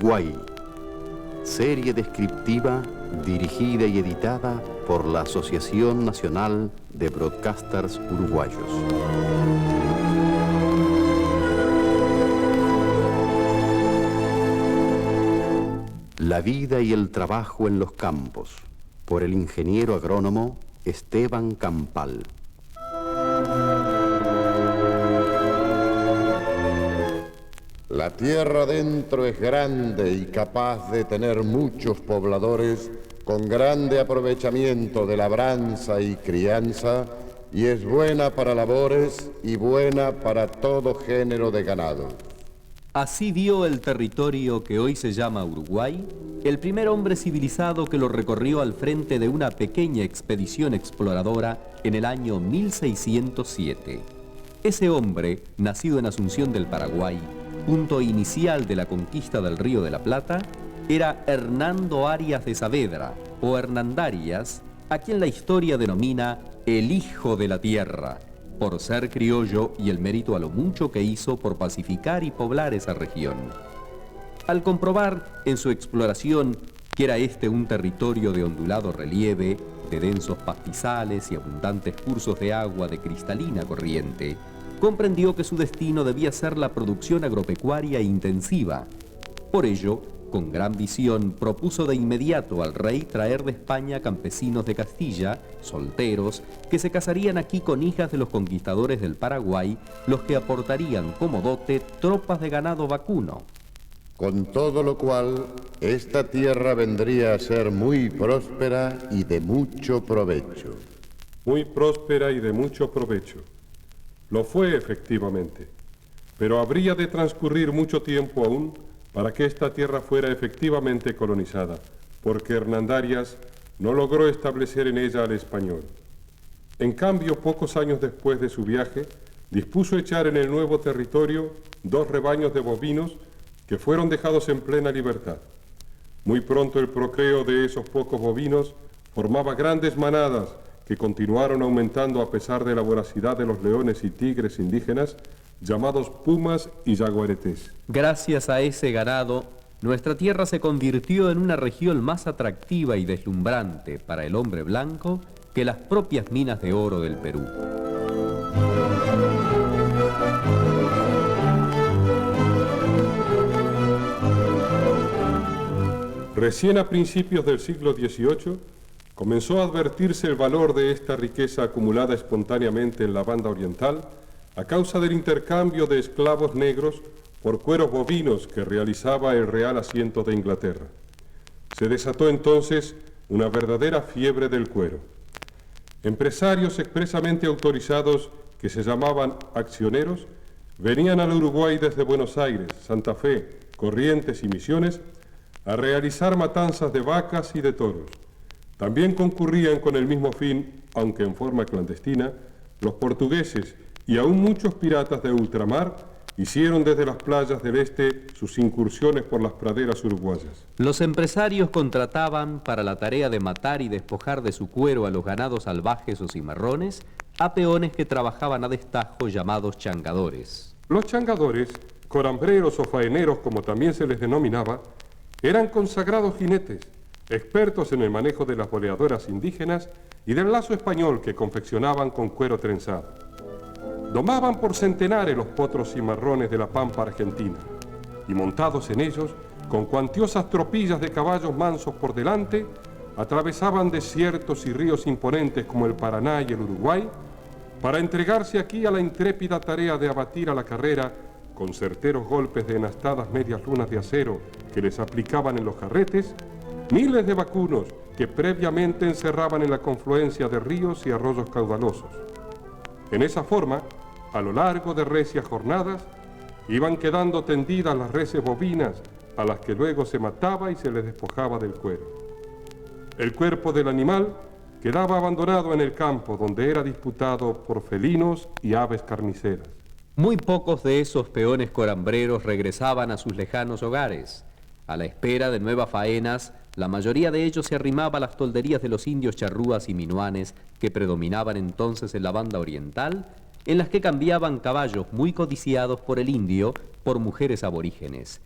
Uruguay, serie descriptiva dirigida y editada por la Asociación Nacional de Broadcasters Uruguayos. La vida y el trabajo en los campos, por el ingeniero agrónomo Esteban Campal. La tierra adentro es grande y capaz de tener muchos pobladores con grande aprovechamiento de labranza y crianza, y es buena para labores y buena para todo género de ganado. Así vio el territorio que hoy se llama Uruguay el primer hombre civilizado que lo recorrió al frente de una pequeña expedición exploradora en el año 1607. Ese hombre, nacido en Asunción del Paraguay, punto inicial de la conquista del Río de la Plata, era Hernando Arias de Saavedra, o Hernandarias, a quien la historia denomina el Hijo de la Tierra, por ser criollo y el mérito a lo mucho que hizo por pacificar y poblar esa región. Al comprobar en su exploración que era este un territorio de ondulado relieve, de densos pastizales y abundantes cursos de agua de cristalina corriente, comprendió que su destino debía ser la producción agropecuaria intensiva. Por ello, con gran visión, propuso de inmediato al rey traer de España campesinos de Castilla, solteros, que se casarían aquí con hijas de los conquistadores del Paraguay, los que aportarían como dote tropas de ganado vacuno. Con todo lo cual, esta tierra vendría a ser muy próspera y de mucho provecho. Muy próspera y de mucho provecho. Lo fue efectivamente, pero habría de transcurrir mucho tiempo aún para que esta tierra fuera efectivamente colonizada, porque Hernandarias no logró establecer en ella al español. En cambio, pocos años después de su viaje, dispuso echar en el nuevo territorio 2 rebaños de bovinos que fueron dejados en plena libertad. Muy pronto el procreo de esos pocos bovinos formaba grandes manadas que continuaron aumentando a pesar de la voracidad de los leones y tigres indígenas, llamados pumas y jaguaretés. Gracias a ese ganado, nuestra tierra se convirtió en una región más atractiva y deslumbrante para el hombre blanco que las propias minas de oro del Perú. Recién a principios del siglo XVIII, comenzó a advertirse el valor de esta riqueza acumulada espontáneamente en la banda oriental a causa del intercambio de esclavos negros por cueros bovinos que realizaba el Real Asiento de Inglaterra. Se desató entonces una verdadera fiebre del cuero. Empresarios expresamente autorizados, que se llamaban accioneros, venían al Uruguay desde Buenos Aires, Santa Fe, Corrientes y Misiones a realizar matanzas de vacas y de toros. También concurrían con el mismo fin, aunque en forma clandestina, los portugueses y aún muchos piratas de ultramar hicieron desde las playas del este sus incursiones por las praderas uruguayas. Los empresarios contrataban para la tarea de matar y despojar de su cuero a los ganados salvajes o cimarrones a peones que trabajaban a destajo llamados changadores. Los changadores, corambreros o faeneros como también se les denominaba, eran consagrados jinetes, expertos en el manejo de las boleadoras indígenas y del lazo español que confeccionaban con cuero trenzado. Domaban por centenares los potros cimarrones de la pampa argentina y montados en ellos, con cuantiosas tropillas de caballos mansos por delante, atravesaban desiertos y ríos imponentes como el Paraná y el Uruguay para entregarse aquí a la intrépida tarea de abatir a la carrera con certeros golpes de enastadas medias lunas de acero que les aplicaban en los jarretes, miles de vacunos que previamente encerraban en la confluencia de ríos y arroyos caudalosos. En esa forma, a lo largo de recias jornadas, iban quedando tendidas las reses bovinas a las que luego se mataba y se les despojaba del cuero. El cuerpo del animal quedaba abandonado en el campo, donde era disputado por felinos y aves carniceras. Muy pocos de esos peones corambreros regresaban a sus lejanos hogares. A la espera de nuevas faenas, la mayoría de ellos se arrimaba a las tolderías de los indios charrúas y minuanes que predominaban entonces en la banda oriental, en las que cambiaban caballos muy codiciados por el indio por mujeres aborígenes.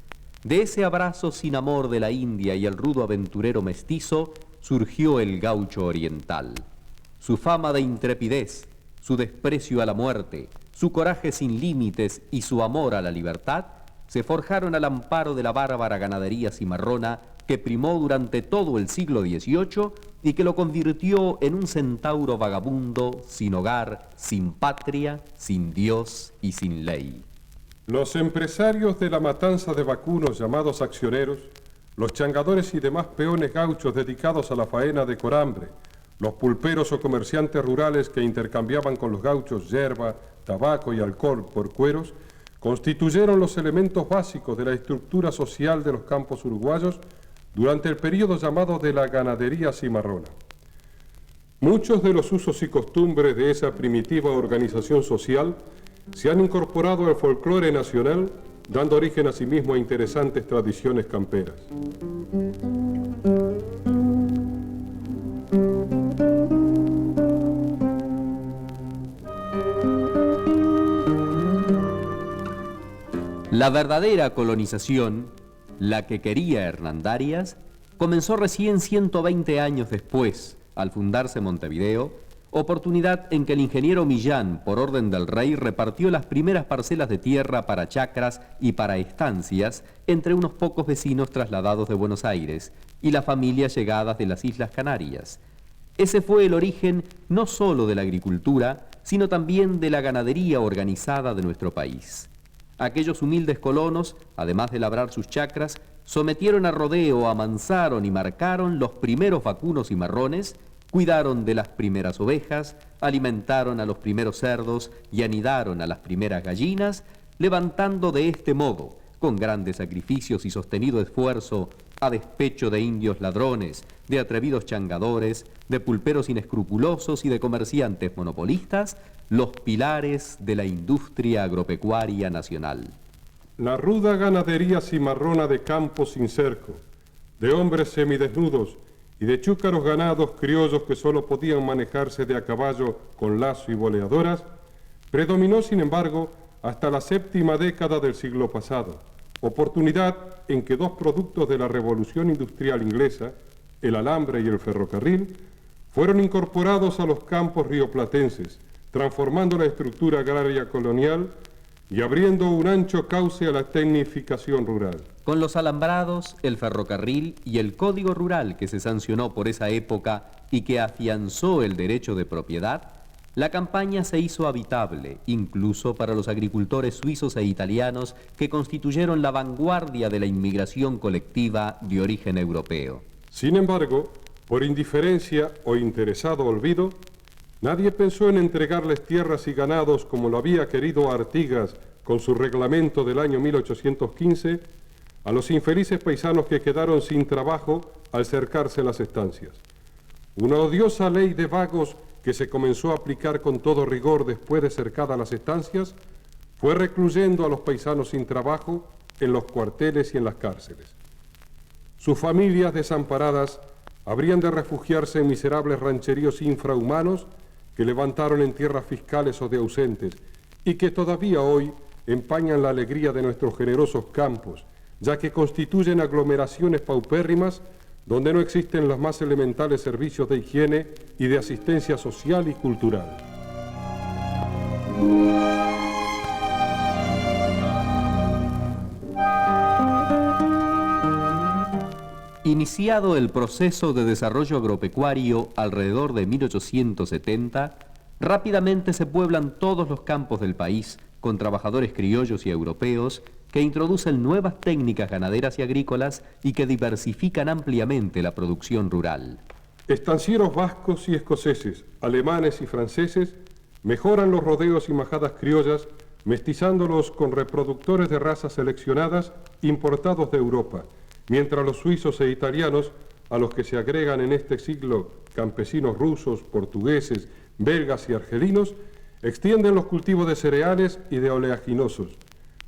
De ese abrazo sin amor de la India y el rudo aventurero mestizo surgió el gaucho oriental. Su fama de intrepidez, su desprecio a la muerte, su coraje sin límites y su amor a la libertad se forjaron al amparo de la bárbara ganadería cimarrona que primó durante todo el siglo XVIII y que lo convirtió en un centauro vagabundo, sin hogar, sin patria, sin Dios y sin ley. Los empresarios de la matanza de vacunos llamados accioneros, los changadores y demás peones gauchos dedicados a la faena de corambre, los pulperos o comerciantes rurales que intercambiaban con los gauchos yerba, tabaco y alcohol por cueros, constituyeron los elementos básicos de la estructura social de los campos uruguayos durante el período llamado de la ganadería cimarrona. Muchos de los usos y costumbres de esa primitiva organización social se han incorporado al folclore nacional, dando origen asimismo a interesantes tradiciones camperas. La verdadera colonización, la que quería Hernandarias, comenzó recién 120 años después, al fundarse Montevideo, oportunidad en que el ingeniero Millán, por orden del rey, repartió las primeras parcelas de tierra para chacras y para estancias entre unos pocos vecinos trasladados de Buenos Aires y las familias llegadas de las Islas Canarias. Ese fue el origen no solo de la agricultura, sino también de la ganadería organizada de nuestro país. Aquellos humildes colonos, además de labrar sus chacras, sometieron a rodeo, amansaron y marcaron los primeros vacunos y marrones, cuidaron de las primeras ovejas, alimentaron a los primeros cerdos y anidaron a las primeras gallinas, levantando de este modo, con grandes sacrificios y sostenido esfuerzo, a despecho de indios ladrones, de atrevidos changadores, de pulperos inescrupulosos y de comerciantes monopolistas, los pilares de la industria agropecuaria nacional. La ruda ganadería cimarrona de campos sin cerco, de hombres semidesnudos y de chúcaros ganados criollos que solo podían manejarse de a caballo con lazo y boleadoras, predominó sin embargo hasta la séptima década del siglo pasado, oportunidad en que dos productos de la revolución industrial inglesa, el alambre y el ferrocarril, fueron incorporados a los campos rioplatenses, transformando la estructura agraria colonial y abriendo un ancho cauce a la tecnificación rural. Con los alambrados, el ferrocarril y el Código Rural que se sancionó por esa época y que afianzó el derecho de propiedad, la campaña se hizo habitable, incluso para los agricultores suizos e italianos que constituyeron la vanguardia de la inmigración colectiva de origen europeo. Sin embargo, por indiferencia o interesado olvido, nadie pensó en entregarles tierras y ganados como lo había querido Artigas con su reglamento del año 1815 a los infelices paisanos que quedaron sin trabajo al cercarse las estancias. Una odiosa ley de vagos que se comenzó a aplicar con todo rigor después de cercadas las estancias fue recluyendo a los paisanos sin trabajo en los cuarteles y en las cárceles. Sus familias desamparadas habrían de refugiarse en miserables rancheríos infrahumanos que levantaron en tierras fiscales o de ausentes y que todavía hoy empañan la alegría de nuestros generosos campos, ya que constituyen aglomeraciones paupérrimas donde no existen los más elementales servicios de higiene y de asistencia social y cultural. Iniciado el proceso de desarrollo agropecuario alrededor de 1870, rápidamente se pueblan todos los campos del país con trabajadores criollos y europeos que introducen nuevas técnicas ganaderas y agrícolas y que diversifican ampliamente la producción rural. Estancieros vascos y escoceses, alemanes y franceses mejoran los rodeos y majadas criollas, mestizándolos con reproductores de razas seleccionadas importados de Europa, mientras los suizos e italianos, a los que se agregan en este siglo campesinos rusos, portugueses, belgas y argelinos, extienden los cultivos de cereales y de oleaginosos,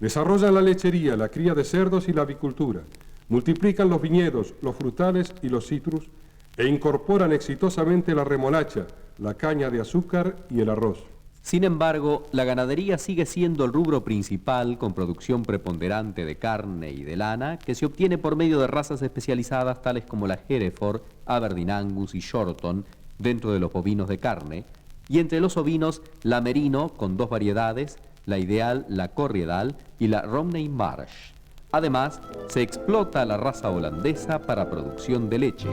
desarrollan la lechería, la cría de cerdos y la avicultura, multiplican los viñedos, los frutales y los citrus e incorporan exitosamente la remolacha, la caña de azúcar y el arroz. Sin embargo, la ganadería sigue siendo el rubro principal con producción preponderante de carne y de lana que se obtiene por medio de razas especializadas tales como la Hereford, Aberdeen Angus y Shorton dentro de los bovinos de carne, y entre los ovinos la Merino con 2 variedades, la Ideal, la Corriedal y la Romney Marsh. Además, se explota la raza holandesa para producción de leche.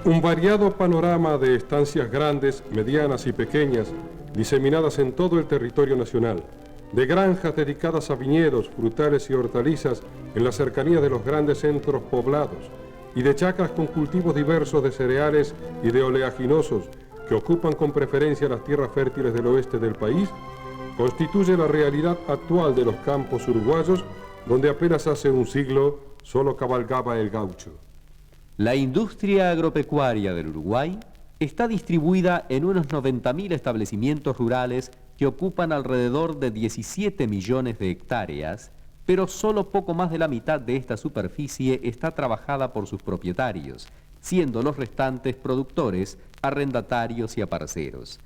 Un variado panorama de estancias grandes, medianas y pequeñas, diseminadas en todo el territorio nacional, de granjas dedicadas a viñedos, frutales y hortalizas en la cercanía de los grandes centros poblados, y de chacras con cultivos diversos de cereales y de oleaginosos que ocupan con preferencia las tierras fértiles del oeste del país, constituye la realidad actual de los campos uruguayos, donde apenas hace un siglo solo cabalgaba el gaucho. La industria agropecuaria del Uruguay está distribuida en unos 90.000 establecimientos rurales que ocupan alrededor de 17 millones de hectáreas, pero solo poco más de la mitad de esta superficie está trabajada por sus propietarios, siendo los restantes productores, arrendatarios y aparceros.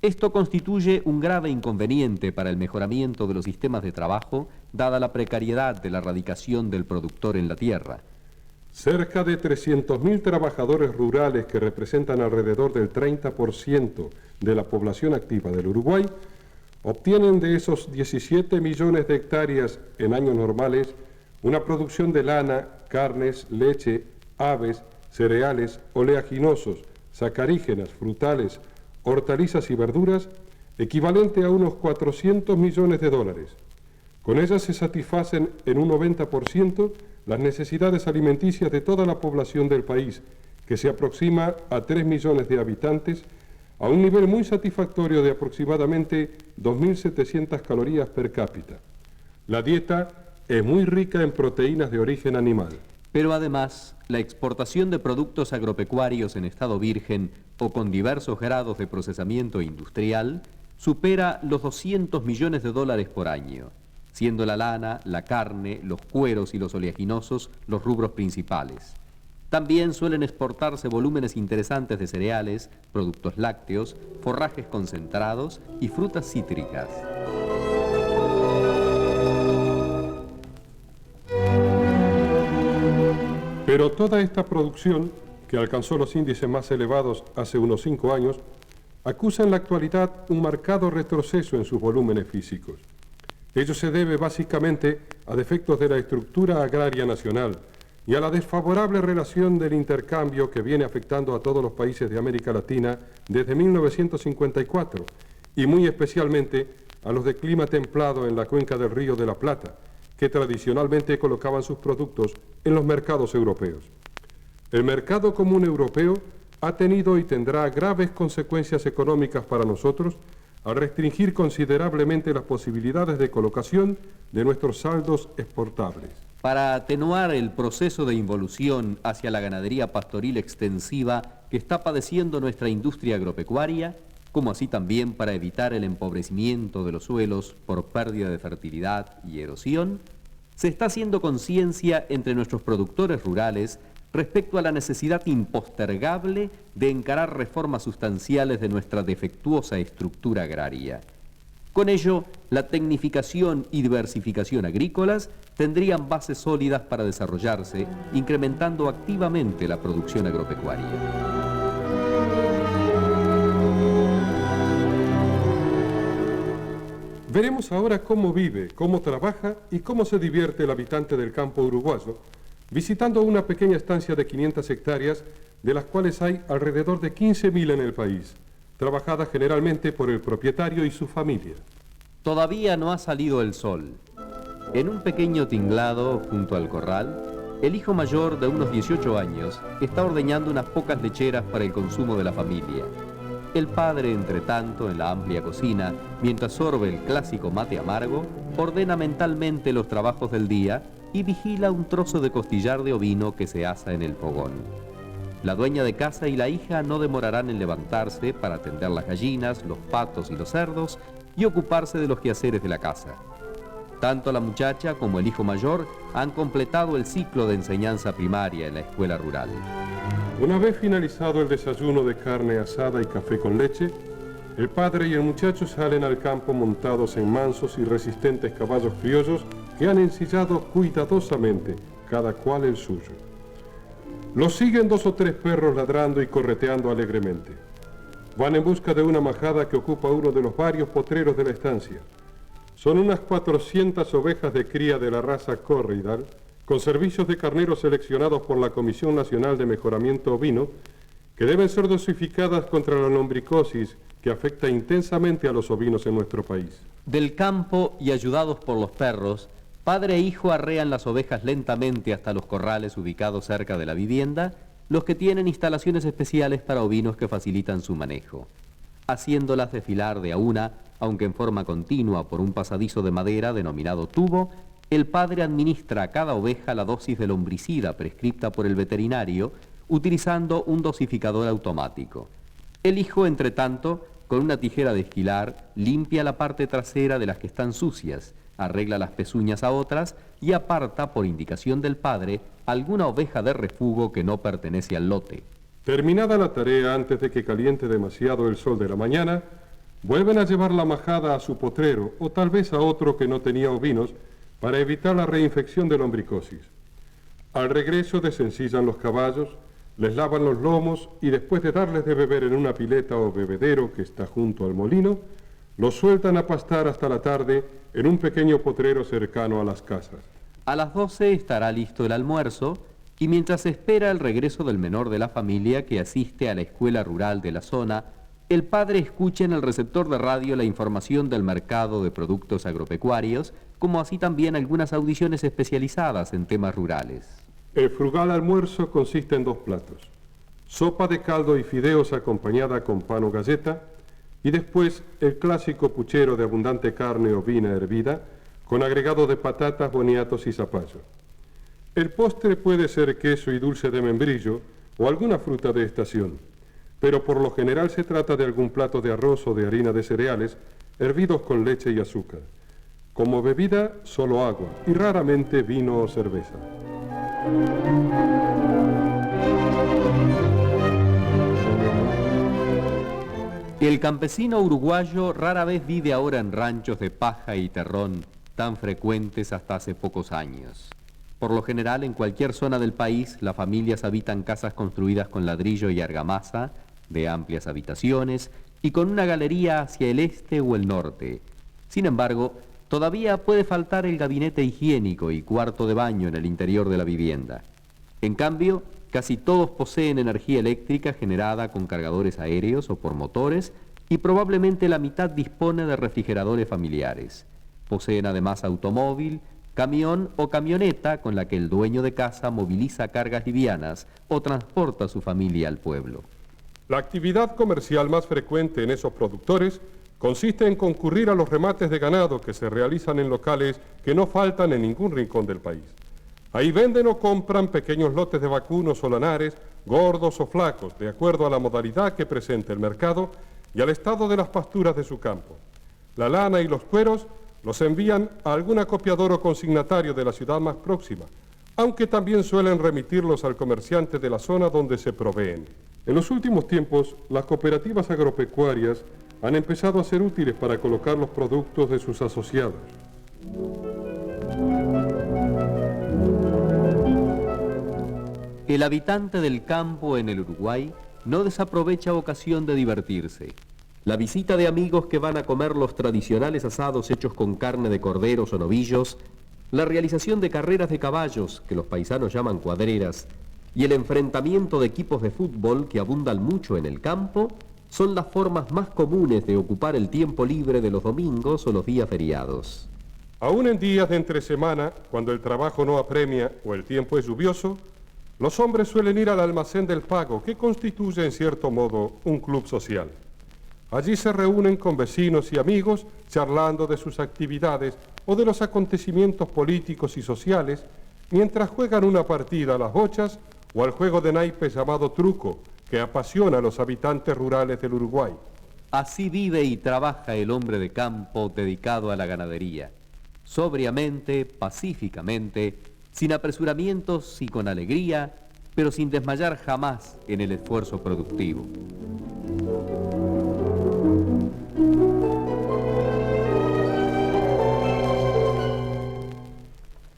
Esto constituye un grave inconveniente para el mejoramiento de los sistemas de trabajo, dada la precariedad de la radicación del productor en la tierra. Cerca de 300.000 trabajadores rurales que representan alrededor del 30% de la población activa del Uruguay obtienen de esos 17 millones de hectáreas en años normales una producción de lana, carnes, leche, aves, cereales, oleaginosos, sacarígenas, frutales, hortalizas y verduras equivalente a unos 400 millones de dólares. Con ellas se satisfacen en un 90% las necesidades alimenticias de toda la población del país, que se aproxima a 3 millones de habitantes, a un nivel muy satisfactorio de aproximadamente 2.700 calorías per cápita. La dieta es muy rica en proteínas de origen animal. Pero además, la exportación de productos agropecuarios en estado virgen o con diversos grados de procesamiento industrial supera los 200 millones de dólares por año, siendo la lana, la carne, los cueros y los oleaginosos los rubros principales. También suelen exportarse volúmenes interesantes de cereales, productos lácteos, forrajes concentrados y frutas cítricas. Pero toda esta producción, que alcanzó los índices más elevados hace unos 5 años, acusa en la actualidad un marcado retroceso en sus volúmenes físicos. Ello se debe básicamente a defectos de la estructura agraria nacional y a la desfavorable relación del intercambio que viene afectando a todos los países de América Latina desde 1954 y muy especialmente a los de clima templado en la cuenca del Río de la Plata, que tradicionalmente colocaban sus productos en los mercados europeos. El mercado común europeo ha tenido y tendrá graves consecuencias económicas para nosotros al restringir considerablemente las posibilidades de colocación de nuestros saldos exportables. Para atenuar el proceso de involución hacia la ganadería pastoril extensiva que está padeciendo nuestra industria agropecuaria, como así también para evitar el empobrecimiento de los suelos por pérdida de fertilidad y erosión, se está haciendo conciencia entre nuestros productores rurales respecto a la necesidad impostergable de encarar reformas sustanciales de nuestra defectuosa estructura agraria. Con ello, la tecnificación y diversificación agrícolas tendrían bases sólidas para desarrollarse, incrementando activamente la producción agropecuaria. Veremos ahora cómo vive, cómo trabaja y cómo se divierte el habitante del campo uruguayo, visitando una pequeña estancia de 500 hectáreas, de las cuales hay alrededor de 15.000 en el país, trabajadas generalmente por el propietario y su familia. Todavía no ha salido el sol. En un pequeño tinglado junto al corral, el hijo mayor de unos 18 años está ordeñando unas pocas lecheras para el consumo de la familia. El padre, entre tanto, en la amplia cocina, mientras sorbe el clásico mate amargo, ordena mentalmente los trabajos del día y vigila un trozo de costillar de ovino que se asa en el fogón. La dueña de casa y la hija no demorarán en levantarse para atender las gallinas, los patos y los cerdos y ocuparse de los quehaceres de la casa. Tanto la muchacha como el hijo mayor han completado el ciclo de enseñanza primaria en la escuela rural. Una vez finalizado el desayuno de carne asada y café con leche, el padre y el muchacho salen al campo montados en mansos y resistentes caballos criollos que han ensillado cuidadosamente, cada cual el suyo. Los siguen 2 o 3 perros ladrando y correteando alegremente. Van en busca de una majada que ocupa uno de los varios potreros de la estancia. Son unas 400 ovejas de cría de la raza Corridal, con servicios de carneros seleccionados por la Comisión Nacional de Mejoramiento Ovino, que deben ser dosificadas contra la lombricosis que afecta intensamente a los ovinos en nuestro país. Del campo y ayudados por los perros, padre e hijo arrean las ovejas lentamente hasta los corrales ubicados cerca de la vivienda, los que tienen instalaciones especiales para ovinos que facilitan su manejo. Haciéndolas desfilar de a una, aunque en forma continua por un pasadizo de madera denominado tubo, el padre administra a cada oveja la dosis de lombricida prescripta por el veterinario, utilizando un dosificador automático. El hijo, entre tanto, con una tijera de esquilar, limpia la parte trasera de las que están sucias, arregla las pezuñas a otras y aparta, por indicación del padre, alguna oveja de refugo que no pertenece al lote. Terminada la tarea antes de que caliente demasiado el sol de la mañana, vuelven a llevar la majada a su potrero o tal vez a otro que no tenía ovinos para evitar la reinfección de lombricosis. Al regreso desencillan los caballos, les lavan los lomos y después de darles de beber en una pileta o bebedero que está junto al molino, los sueltan a pastar hasta la tarde en un pequeño potrero cercano a las casas. A las 12 estará listo el almuerzo y mientras se espera el regreso del menor de la familia que asiste a la escuela rural de la zona, el padre escucha en el receptor de radio la información del mercado de productos agropecuarios, como así también algunas audiciones especializadas en temas rurales. El frugal almuerzo consiste en 2 platos: sopa de caldo y fideos acompañada con pan o galleta, y después el clásico puchero de abundante carne ovina hervida, con agregado de patatas, boniatos y zapallo. El postre puede ser queso y dulce de membrillo o alguna fruta de estación, pero por lo general se trata de algún plato de arroz o de harina de cereales, hervidos con leche y azúcar. Como bebida, solo agua y raramente vino o cerveza. El campesino uruguayo rara vez vive ahora en ranchos de paja y terrón, tan frecuentes hasta hace pocos años. Por lo general, en cualquier zona del país, las familias habitan casas construidas con ladrillo y argamasa, de amplias habitaciones, y con una galería hacia el este o el norte. Sin embargo, todavía puede faltar el gabinete higiénico y cuarto de baño en el interior de la vivienda. En cambio, casi todos poseen energía eléctrica generada con cargadores aéreos o por motores, y probablemente la mitad dispone de refrigeradores familiares. Poseen además automóvil, camión o camioneta con la que el dueño de casa moviliza cargas livianas o transporta a su familia al pueblo. La actividad comercial más frecuente en esos productores consiste en concurrir a los remates de ganado que se realizan en locales que no faltan en ningún rincón del país. Ahí venden o compran pequeños lotes de vacunos o lanares, gordos o flacos, de acuerdo a la modalidad que presente el mercado y al estado de las pasturas de su campo. La lana y los cueros los envían a algún acopiador o consignatario de la ciudad más próxima, aunque también suelen remitirlos al comerciante de la zona donde se proveen. En los últimos tiempos, las cooperativas agropecuarias han empezado a ser útiles para colocar los productos de sus asociados. El habitante del campo en el Uruguay no desaprovecha ocasión de divertirse. La visita de amigos que van a comer los tradicionales asados hechos con carne de corderos o novillos, la realización de carreras de caballos, que los paisanos llaman cuadreras, y el enfrentamiento de equipos de fútbol que abundan mucho en el campo, son las formas más comunes de ocupar el tiempo libre de los domingos o los días feriados. Aún en días de entre semana, cuando el trabajo no apremia o el tiempo es lluvioso, los hombres suelen ir al almacén del pago, que constituye en cierto modo un club social. Allí se reúnen con vecinos y amigos charlando de sus actividades o de los acontecimientos políticos y sociales, mientras juegan una partida a las bochas o al juego de naipes llamado truco, que apasiona a los habitantes rurales del Uruguay. Así vive y trabaja el hombre de campo dedicado a la ganadería, sobriamente, pacíficamente, sin apresuramientos y con alegría, pero sin desmayar jamás en el esfuerzo productivo.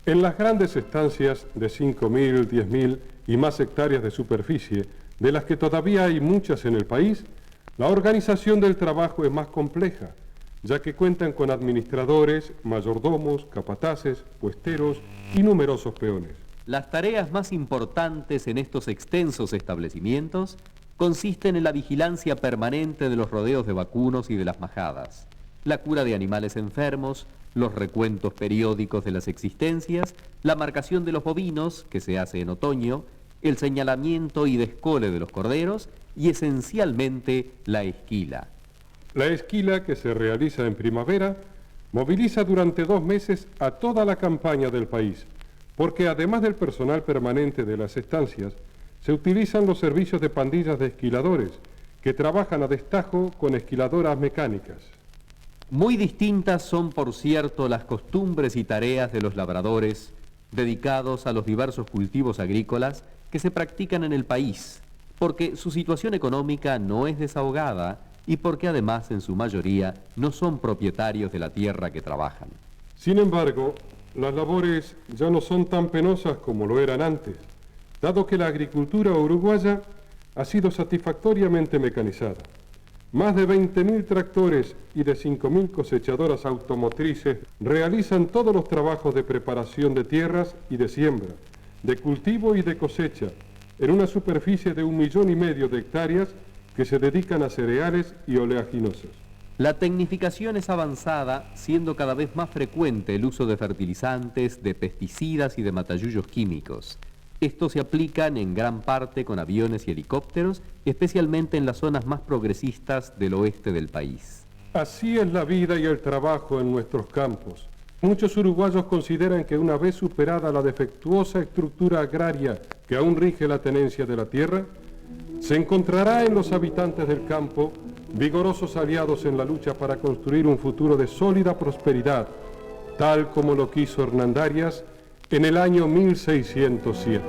En las grandes estancias de 5.000, 10.000 y más hectáreas de superficie, de las que todavía hay muchas en el país, la organización del trabajo es más compleja, ya que cuentan con administradores, mayordomos, capataces, puesteros y numerosos peones. Las tareas más importantes en estos extensos establecimientos consisten en la vigilancia permanente de los rodeos de vacunos y de las majadas, la cura de animales enfermos, los recuentos periódicos de las existencias, la marcación de los bovinos, que se hace en otoño, el señalamiento y descole de los corderos y esencialmente la esquila. La esquila, que se realiza en primavera, moviliza durante 2 meses a toda la campaña del país, porque además del personal permanente de las estancias, se utilizan los servicios de pandillas de esquiladores, que trabajan a destajo con esquiladoras mecánicas. Muy distintas son, por cierto, las costumbres y tareas de los labradores dedicados a los diversos cultivos agrícolas que se practican en el país, porque su situación económica no es desahogada y porque además en su mayoría no son propietarios de la tierra que trabajan. Sin embargo, las labores ya no son tan penosas como lo eran antes, dado que la agricultura uruguaya ha sido satisfactoriamente mecanizada. Más de 20.000 tractores y de 5.000 cosechadoras automotrices realizan todos los trabajos de preparación de tierras y de siembra, de cultivo y de cosecha, en una superficie de 1,5 millones de hectáreas que se dedican a cereales y oleaginosas. La tecnificación es avanzada, siendo cada vez más frecuente el uso de fertilizantes, de pesticidas y de matallullos químicos. Estos se aplican en gran parte con aviones y helicópteros, especialmente en las zonas más progresistas del oeste del país. Así es la vida y el trabajo en nuestros campos. Muchos uruguayos consideran que una vez superada la defectuosa estructura agraria que aún rige la tenencia de la tierra, se encontrará en los habitantes del campo vigorosos aliados en la lucha para construir un futuro de sólida prosperidad, tal como lo quiso Hernandarias en el año 1607.